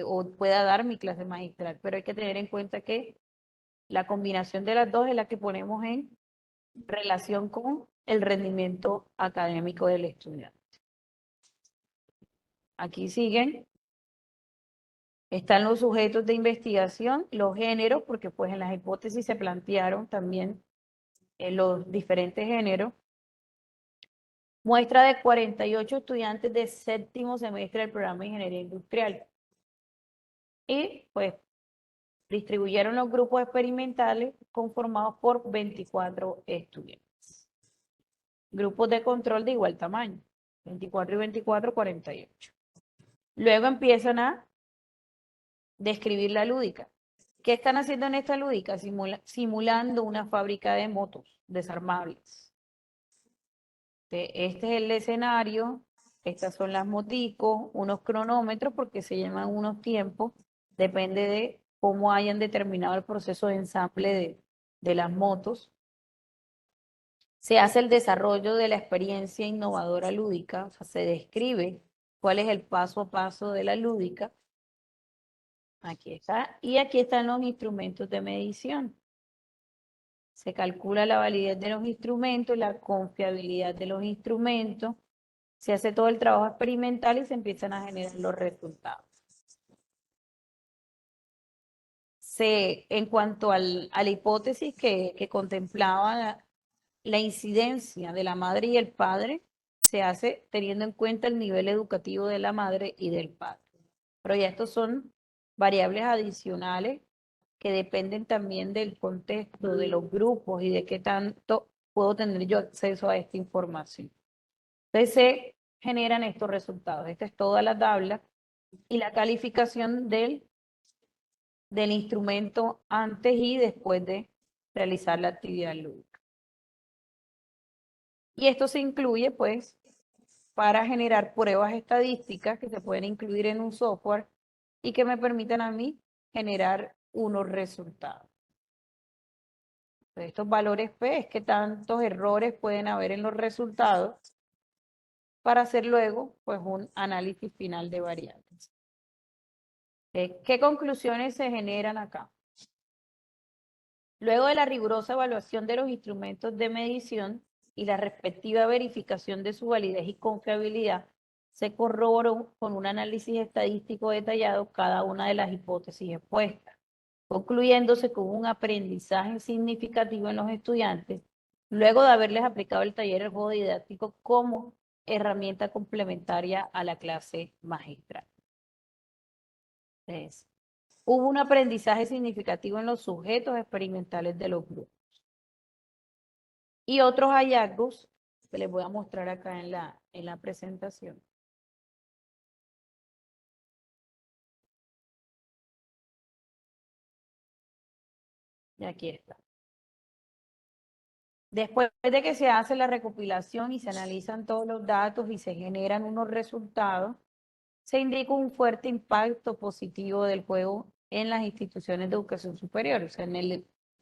o pueda dar mi clase magistral, pero hay que tener en cuenta que la combinación de las dos es la que ponemos en relación con el rendimiento académico del estudiante. Aquí siguen. Están los sujetos de investigación, los géneros, porque pues en las hipótesis se plantearon también los diferentes géneros. Muestra de 48 estudiantes de séptimo semestre del programa de ingeniería industrial. Y pues distribuyeron los grupos experimentales conformados por 24 estudiantes. Grupos de control de igual tamaño, 24 y 24, 48. Luego empiezan a describir la lúdica. ¿Qué están haciendo en esta lúdica? Simulando una fábrica de motos desarmables. Este es el escenario, estas son las moticos, unos cronómetros porque se llaman unos tiempos, depende de cómo hayan determinado el proceso de ensamble de las motos. Se hace el desarrollo de la experiencia innovadora lúdica, o sea, se describe cuál es el paso a paso de la lúdica. Aquí está. Y aquí están los instrumentos de medición. Se calcula la validez de los instrumentos, la confiabilidad de los instrumentos. Se hace todo el trabajo experimental y se empiezan a generar los resultados. En cuanto a la hipótesis que contemplaba la incidencia de la madre y el padre, se hace teniendo en cuenta el nivel educativo de la madre y del padre. Pero ya estos son variables adicionales que dependen también del contexto, de los grupos y de qué tanto puedo tener yo acceso a esta información. Entonces se generan estos resultados. Esta es toda la tabla y la calificación del instrumento antes y después de realizar la actividad lúdica. Y esto se incluye, pues, para generar pruebas estadísticas que se pueden incluir en un software y que me permitan a mí generar unos resultados. Estos valores P es que tantos errores pueden haber en los resultados para hacer luego, pues, un análisis final de variables. ¿Qué conclusiones se generan acá? Luego de la rigurosa evaluación de los instrumentos de medición y la respectiva verificación de su validez y confiabilidad, se corroboró con un análisis estadístico detallado cada una de las hipótesis expuestas, concluyéndose con un aprendizaje significativo en los estudiantes, luego de haberles aplicado el taller del juego didáctico como herramienta complementaria a la clase magistral. Entonces, hubo un aprendizaje significativo en los sujetos experimentales de los grupos. Y otros hallazgos que les voy a mostrar acá en la presentación. Y aquí está. Después de que se hace la recopilación y se analizan todos los datos y se generan unos resultados, se indica un fuerte impacto positivo del juego en las instituciones de educación superior, o sea,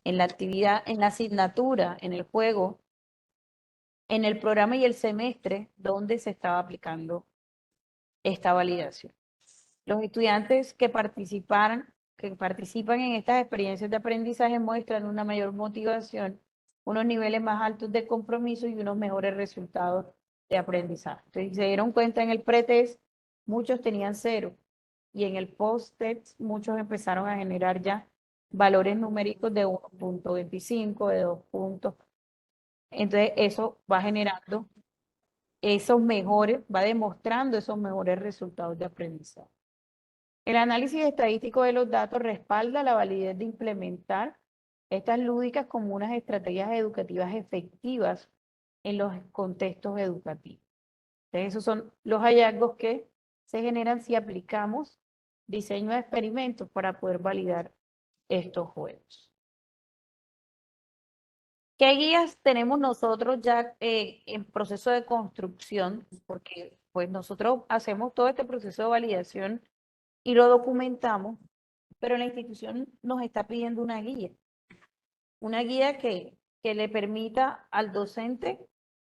en la actividad, en la asignatura, en el juego, en el programa y el semestre donde se estaba aplicando esta validación. Los estudiantes que participan en estas experiencias de aprendizaje muestran una mayor motivación, unos niveles más altos de compromiso y unos mejores resultados de aprendizaje. Entonces, si se dieron cuenta en el pretest, muchos tenían 0 y en el post-test muchos empezaron a generar ya valores numéricos de 1.25, de 2 puntos. Entonces, eso va generando va demostrando esos mejores resultados de aprendizaje. El análisis estadístico de los datos respalda la validez de implementar estas lúdicas como unas estrategias educativas efectivas en los contextos educativos. Entonces, esos son los hallazgos que se generan si aplicamos diseño de experimentos para poder validar estos juegos. ¿Qué guías tenemos nosotros ya en proceso de construcción? Porque pues nosotros hacemos todo este proceso de validación y lo documentamos, pero la institución nos está pidiendo una guía que le permita al docente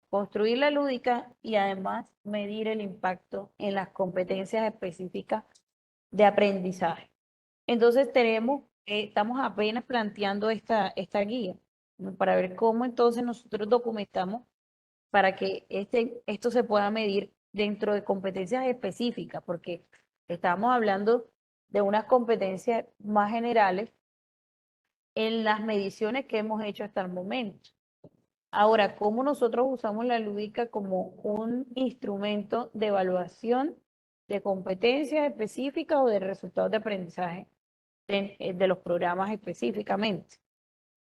construir la lúdica y además medir el impacto en las competencias específicas de aprendizaje. Entonces estamos apenas planteando esta guía, ¿no? Para ver cómo entonces nosotros documentamos para que esto se pueda medir dentro de competencias específicas, porque estamos hablando de unas competencias más generales en las mediciones que hemos hecho hasta el momento. Ahora, ¿cómo nosotros usamos la lúdica como un instrumento de evaluación de competencias específicas o de resultados de aprendizaje de los programas específicamente?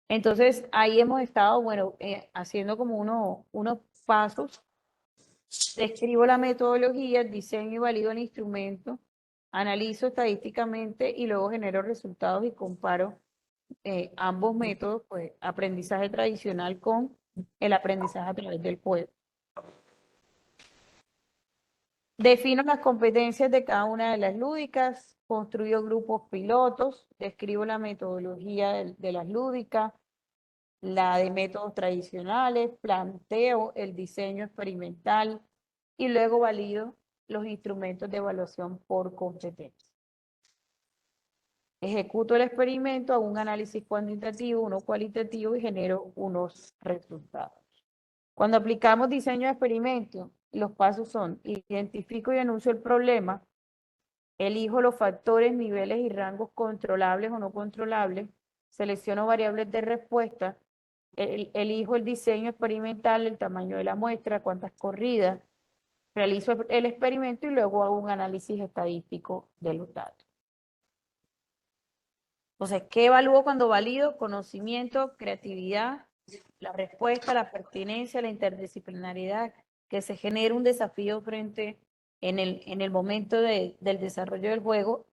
Entonces, ahí hemos estado, bueno, haciendo como unos pasos. Describo la metodología, diseño y valido el instrumento, analizo estadísticamente y luego genero resultados y comparo ambos métodos, pues aprendizaje tradicional con el aprendizaje a través del juego. Defino las competencias de cada una de las lúdicas, construyo grupos pilotos, describo la metodología de las lúdicas, la de métodos tradicionales, planteo el diseño experimental y luego valido los instrumentos de evaluación por competencia. Ejecuto el experimento, hago un análisis cuantitativo, uno cualitativo y genero unos resultados. Cuando aplicamos diseño de experimento, los pasos son: identifico y anuncio el problema, elijo los factores, niveles y rangos controlables o no controlables, selecciono variables de respuesta, elijo el diseño experimental, el tamaño de la muestra, cuántas corridas, realizo el experimento y luego hago un análisis estadístico de los datos. Entonces, ¿qué evalúo cuando valido? Conocimiento, creatividad, la respuesta, la pertinencia, la interdisciplinariedad, que se genere un desafío frente en el momento del desarrollo del juego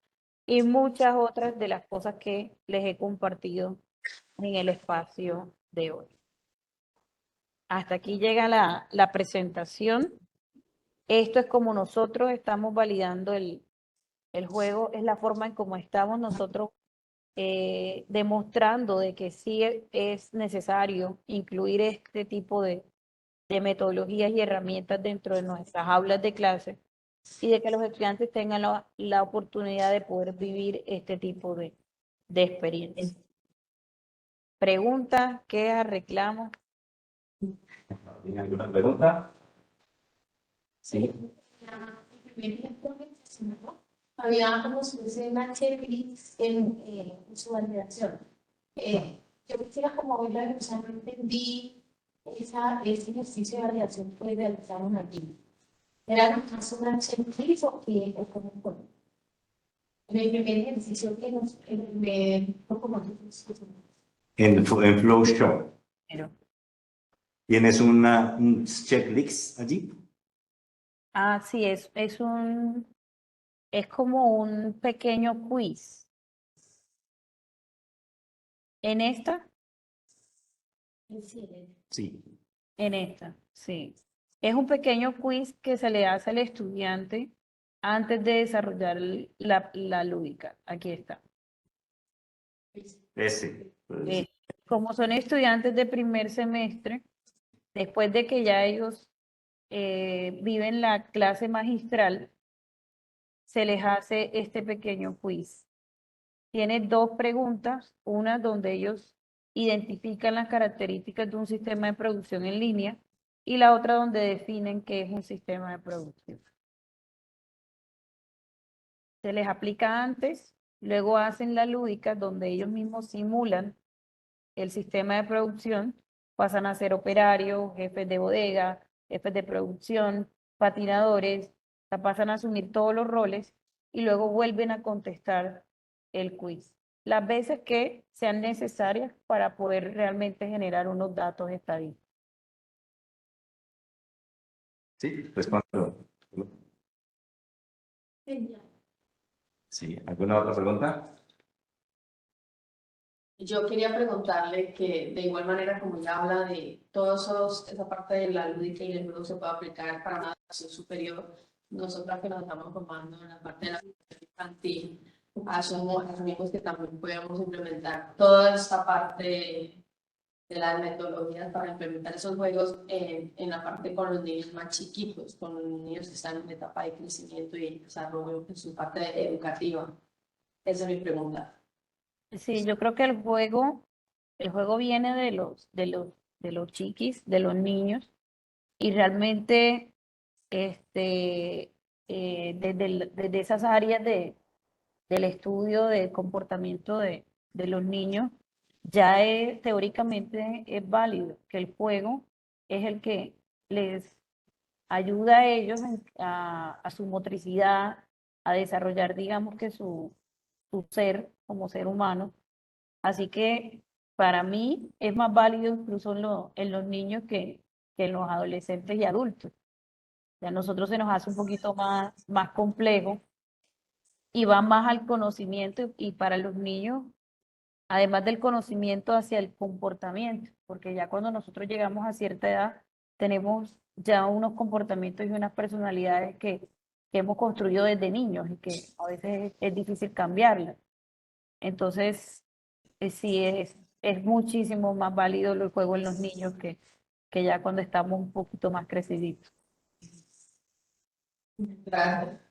y muchas otras de las cosas que les he compartido en el espacio de hoy. Hasta aquí llega la presentación. Esto es como nosotros estamos validando el juego, es la forma en cómo estamos nosotros demostrando de que sí es necesario incluir este tipo de metodologías y herramientas dentro de nuestras aulas de clase y de que los estudiantes tengan la oportunidad de poder vivir este tipo de experiencias. ¿Preguntas? ¿Quejas? ¿Reclamos? ¿Tiene alguna pregunta? Sí. Había como si fuese una checklist en su validación. Yo quisiera como verla, o sea, no entendí ese ejercicio de validación que realizaron aquí. ¿Era más una checklist o qué? ¿O cómo fue? En el primer ejercicio que nos, en el primer documento que nos puso. En Flow Show. Pero, ¿Tienes un checklist allí? sí, es como un pequeño quiz. En esta, Sí. en esta, sí. Es un pequeño quiz que se le hace al estudiante antes de desarrollar la lúdica. Aquí está. Ese. Como son estudiantes de primer semestre, después de que ya ellos viven la clase magistral, se les hace este pequeño quiz. Tiene dos preguntas, una donde ellos identifican las características de un sistema de producción en línea y la otra donde definen qué es un sistema de producción. Se les aplica antes, luego hacen la lúdica donde ellos mismos simulan el sistema de producción, pasan a ser operarios, jefes de bodega, jefes de producción, patinadores, pasan a asumir todos los roles y luego vuelven a contestar el quiz las veces que sean necesarias para poder realmente generar unos datos estadísticos. Sí, respondo. Sí, ¿alguna otra pregunta? Yo quería preguntarle que de igual manera como ya habla de esa parte de la lúdica y el juego se puede aplicar para una educación superior, nosotras que nos estamos formando en la parte de la educación infantil, asumimos que también podemos implementar toda esta parte de las metodologías para implementar esos juegos en la parte con los niños más chiquitos, con los niños que están en etapa de crecimiento y desarrollo en su parte educativa. Esa es mi pregunta. Sí, yo creo que el juego viene de los chiquis, de los niños, y realmente desde esas áreas del estudio del comportamiento de los niños, ya teóricamente es válido que el juego es el que les ayuda a ellos a su motricidad, a desarrollar, digamos que su ser como ser humano. Así que para mí es más válido incluso en los niños que en los adolescentes y adultos. A nosotros se nos hace un poquito más complejo y va más al conocimiento y para los niños, además del conocimiento hacia el comportamiento, porque ya cuando nosotros llegamos a cierta edad, tenemos ya unos comportamientos y unas personalidades que hemos construido desde niños y que a veces es difícil cambiarlas. Entonces, sí es muchísimo más válido el juego en los niños que ya cuando estamos un poquito más creciditos. Gracias.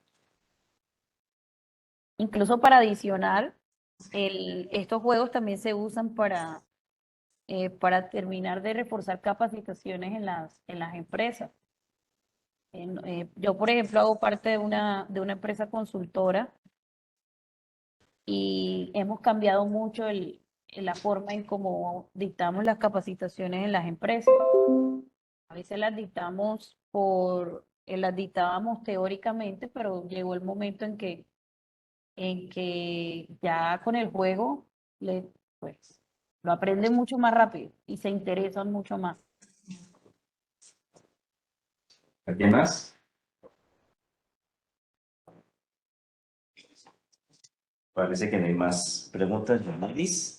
Incluso para adicionar, estos juegos también se usan para terminar de reforzar capacitaciones en las empresas. Yo, por ejemplo, hago parte de una empresa consultora y hemos cambiado mucho en la forma en cómo dictamos las capacitaciones en las empresas. A veces las dictábamos teóricamente, pero llegó el momento en que ya con el juego pues, lo aprenden mucho más rápido y se interesan mucho más. ¿Alguien más? Parece que no hay más preguntas, Yonalis.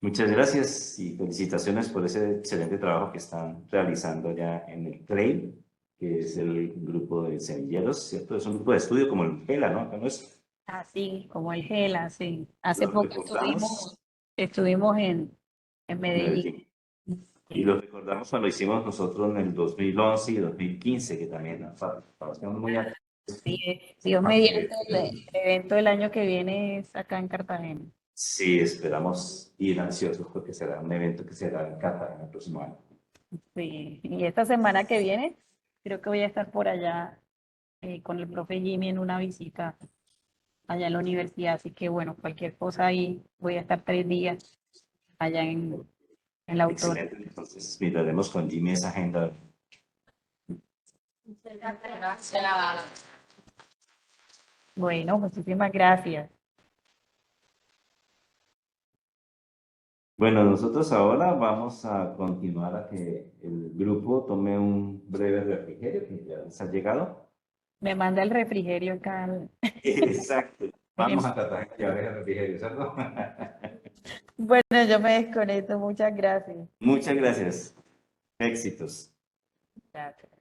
Muchas gracias y felicitaciones por ese excelente trabajo que están realizando ya en el CLEI, que es el grupo de semilleros, ¿cierto? Es un grupo de estudio como el GELA, ¿no? Acá no es. Así como el GELA, sí. Hace Lo poco recordamos estuvimos en Medellín. Y lo recordamos cuando hicimos nosotros en el 2011 y 2015, que también nos participamos muy activos. Sí, Dios mediante el evento del año que viene es acá en Cartagena. Sí, esperamos ir ansiosos porque será un evento que será en Cartagena el próximo año. Sí, y esta semana que viene creo que voy a estar por allá con el profe Jimmy en una visita allá en la universidad, así que bueno, cualquier cosa ahí voy a estar 3 días allá en la autora. Excelente, entonces miraremos con Jimmy esa agenda. Gracias. Bueno, muchísimas gracias. Bueno, nosotros ahora vamos a continuar a que el grupo tome un breve refrigerio que ya les ha llegado. Me manda el refrigerio acá. Exacto. Vamos a tratar de llevar el refrigerio, ¿cierto? Bueno, yo me desconecto. Muchas gracias. Muchas gracias. Éxitos. Gracias.